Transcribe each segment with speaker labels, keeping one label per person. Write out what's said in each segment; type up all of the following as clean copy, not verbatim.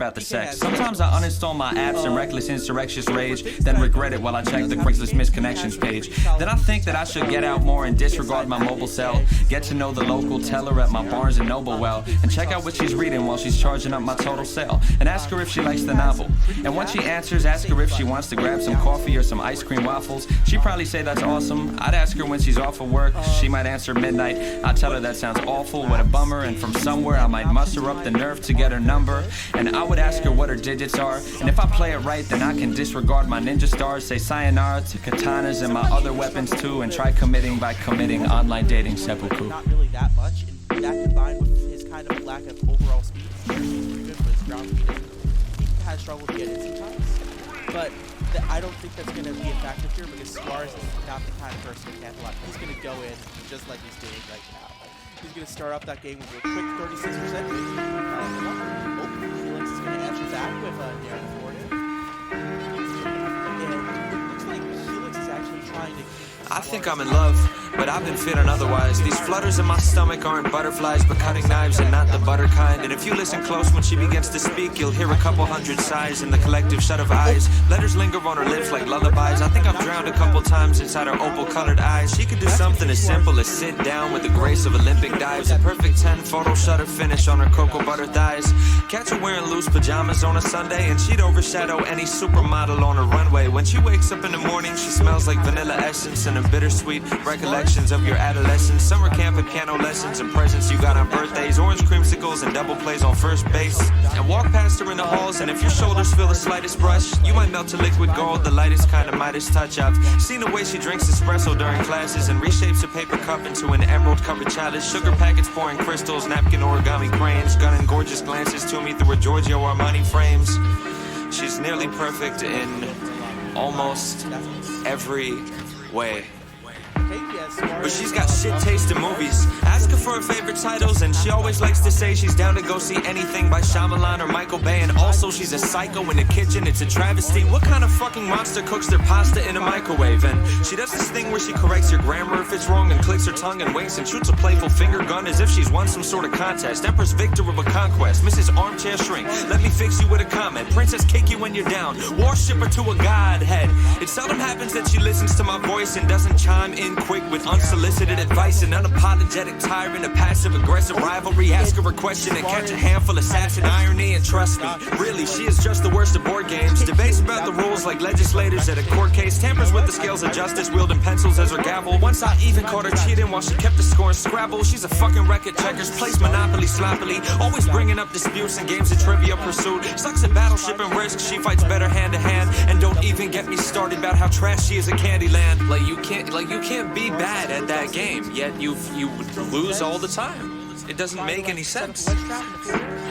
Speaker 1: about the sex. Sometimes I uninstall my apps in reckless insurrectious rage, then regret it while I check the Craigslist misconnections page. Then I think that I should get out more and disregard my mobile cell, get to know the local teller at my Barnes and Noble well, and check out what she's reading while she's charging up my total sale, and ask her if she likes the novel. And when she answers, ask her if she wants to grab some coffee or some ice cream waffles. She'd probably say that's awesome. I'd ask her when she's off of work. She might answer midnight. I'd tell her that sounds awful, what a bummer, and from somewhere I might muster up the nerve to get her number. And I would ask her what her digits are, and if I play it right, then I can disregard my ninja stars, say sayonara to katanas and my other weapons too, and try committing by committing online dating seppuku.
Speaker 2: Not really that much, and that combined with his kind of lack of overall speed, pretty good for his ground speed. He kind of struggled to get in sometimes, but I don't think that's going to be a factor here because Suarez is not the kind of person who can't block. He's going to go in just like he's doing right now. He's going to start off that game with a quick 36%. Felix is going to answer back with a Darren Forden. And it looks like Felix is actually trying to...
Speaker 1: I think I'm in love, but I've been feeling otherwise. These flutters in my stomach aren't butterflies, but cutting knives and not the butter kind. And if you listen close when she begins to speak, you'll hear a couple hundred sighs in the collective shut of eyes. Letters linger on her lips like lullabies. I think I've drowned a couple times inside her opal-colored eyes. She could do something as simple as sit down with the grace of Olympic dives. A perfect 10-photo shutter finish on her cocoa butter thighs. Catch her wearing loose pajamas on a Sunday, and she'd overshadow any supermodel on a runway. When she wakes up in the morning, she smells like vanilla essence and bittersweet recollections of your adolescence, summer camp and piano lessons and presents you got on birthdays, orange creamsicles and double plays on first base. And walk past her in the halls, and if your shoulders feel the slightest brush, you might melt to liquid gold, the lightest kind of Midas touch. I've seen the way she drinks espresso during classes and reshapes a paper cup into an emerald-covered chalice, sugar packets pouring crystals, napkin origami cranes, gunning gorgeous glances to me through her Giorgio Armani frames. She's nearly perfect in almost every way. But she's got shit taste in movies. Ask her for her favorite titles, and she always likes to say she's down to go see anything by Shyamalan or Michael Bay. And also she's a psycho in the kitchen, it's a travesty. What kind of fucking monster cooks their pasta in a microwave? And she does this thing where she corrects your grammar if it's wrong, and clicks her tongue and winks and shoots a playful finger gun as if she's won some sort of contest. Empress victor of a conquest, Mrs. Armchair Shrink, let me fix you with a comment. Princess cake you when you're down, worship her to a godhead. It seldom happens that she listens to my voice and doesn't chime in quick with unsolicited advice. An unapologetic tyrant, a passive-aggressive rivalry. Ask her a question and catch a handful of sass and irony. And trust me, really, she is just the worst of board games. Debates about the rules like legislators at a court case. Tampers with the scales of justice, wielding pencils as her gavel. Once I even caught her cheating while she kept the score in Scrabble. She's a fucking wreck at checkers, plays Monopoly sloppily, always bringing up disputes and games of trivia pursuit. Sucks at Battleship and Risk, she fights better hand to hand. And don't even get me started about how trash she is at Candyland. Like you can't be bad at that game, yet you lose all the time. It doesn't make any sense.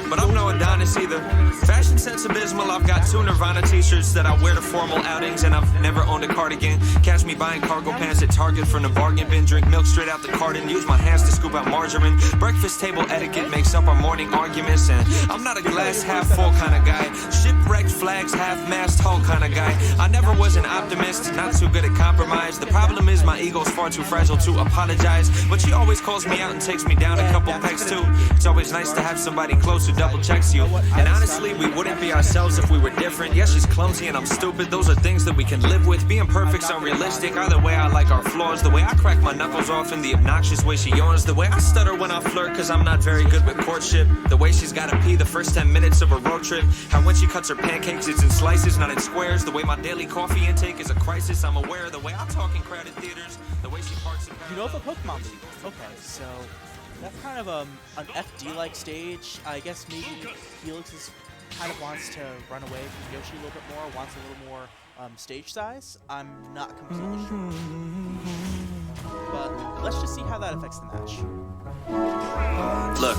Speaker 1: But I'm no Adonis either. Fashion sense abysmal. I've got 2 Nirvana t-shirts that I wear to formal outings, and I've never owned a cardigan. Catch me buying cargo pants at Target from the bargain bin. Drink milk straight out the carton. Use my hands to scoop out margarine. Breakfast table etiquette makes up our morning arguments, and I'm not a glass half full kind of guy. Shipwrecked flags half-mast hull kind of guy. I never was an optimist, not too good at compromise. The problem is my ego's far too fragile to apologize. But she always calls me out and takes me down a couple pegs too. It's always nice to have somebody close who double checks you. And honestly, we wouldn't be ourselves if we were different. Yes, she's clumsy and I'm stupid. Those are things that we can live with. Being perfect's unrealistic. Either way, I like our flaws. The way I crack my knuckles off in the obnoxious way she yawns. The way I stutter when I flirt cause I'm not very good with courtship. The way she's gotta pee the first 10 minutes of a road trip. How when she cuts her pancakes it's in slices, not in squares. The way my daily coffee intake is a crisis. I'm aware. The way I talk in crowded theaters. The way she parks in
Speaker 2: You know the Pokemon League. Okay, so that's kind of an FD-like stage. I guess maybe Felix kind of wants to run away from Yoshi a little bit more, wants a little more stage size. I'm not completely sure. But let's just see how that affects the match.
Speaker 1: Look,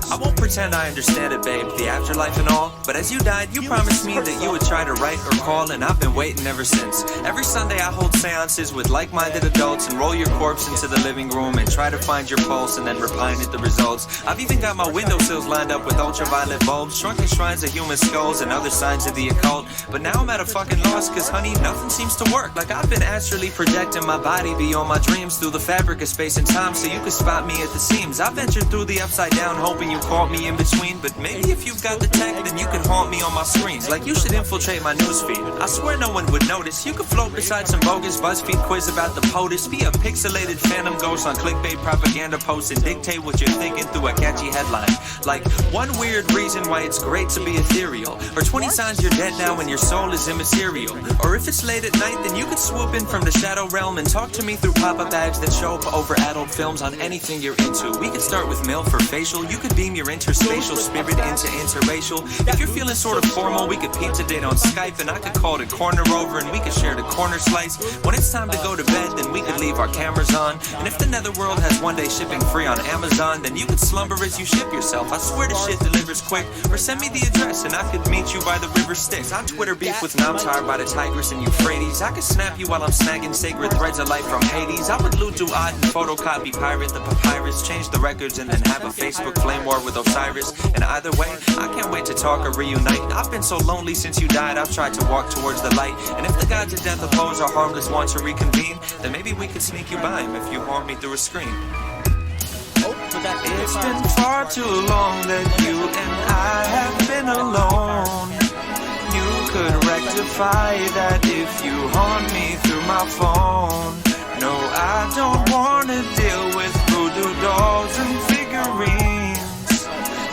Speaker 1: I won't pretend I understand it, babe, the afterlife and all, but as you died, you promised me that you would try to write or call, and I've been waiting ever since. Every Sunday I hold seances with like-minded adults and roll your corpse into the living room and try to find your pulse and then repine at the results. I've even got my windowsills lined up with ultraviolet bulbs, shrunken shrines of human skulls and other signs of the occult, but now I'm at a fucking loss cause honey, nothing seems to work. Like I've been astrally projecting my body beyond my dreams through the fabric of of space and time so you could spot me at the seams. I ventured through the upside down hoping you caught me in between, but maybe if you've got the tech then you can haunt me on my screens. Like you should infiltrate my newsfeed. I swear no one would notice. You could float beside some bogus BuzzFeed quiz about the POTUS. Be a pixelated phantom ghost on clickbait propaganda posts and dictate what you're thinking through a catchy headline. Like one weird reason why it's great to be ethereal, or 20 signs you're dead now and your soul is immaterial. Or if it's late at night then you could swoop in from the shadow realm and talk to me through pop-up ads that show up over adult films on anything you're into. We could start with mail for facial. You could beam your interspatial spirit into interracial. If you're feeling sort of formal, we could pizza date on Skype and I could call the corner over and we could share the corner slice. When it's time to go to bed then we could leave our cameras on. And if the netherworld has one day shipping free on Amazon, then you could slumber as you ship yourself. I swear the shit delivers quick. Or send me the address and I could meet you by the river Styx. I Twitter beef with Namtar by the Tigris and Euphrates. I could snap you while I'm snagging sacred threads of life from Hades. I would loot Duat and photocopy pirate the papyrus, change the records and then have a Facebook flame war with Osiris. And either way, I can't wait to talk or reunite. I've been so lonely since you died, I've tried to walk towards the light. And if the gods of death oppose our harmless want to reconvene, then maybe we could sneak you by him if you haunt me through a screen. It's been far too long that you and I have been alone. You could rectify that if you haunt me through my phone. No, I don't wanna deal with voodoo dolls and figurines.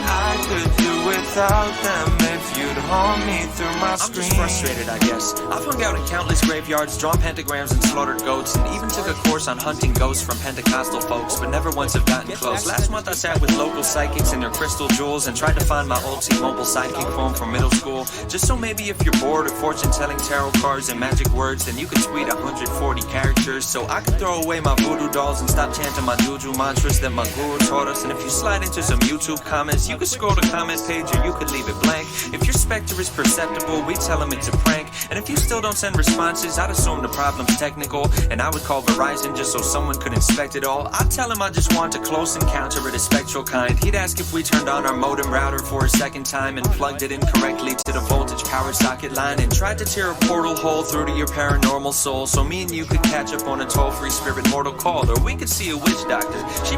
Speaker 1: I could do without them if you'd haunt me through my screen. I'm just frustrated, I guess. I've hung out in countless graveyards, drawn pentagrams and slaughtered goats, and even took a course on hunting ghosts from Pentecostal folks, but never once have gotten close. Last month I sat with local psychics and their crystal jewels and tried to find my old T-Mobile sidekick phone from middle school, just so maybe if you're bored of fortune-telling tarot cards and magic words, then you could tweet 140 characters, so I could throw away my voodoo dolls and stop chanting my juju mantras that my guru taught us. And if you slide into some YouTube comments, you could scroll the comments page or you could leave it blank. If your specter is perceptible, we tell them it's a prank. And if you still don't send responses, I'd assume the problem's technical, and I would call Verizon just so someone could inspect it all. I'd tell him I just want a close encounter of the spectral kind. He'd ask if we turned on our modem router for a second time and plugged it incorrectly to the voltage power socket line and tried to tear a portal hole through to your paranormal soul so me and you could catch up on a toll-free spirit mortal call. Or we could see a witch doctor. She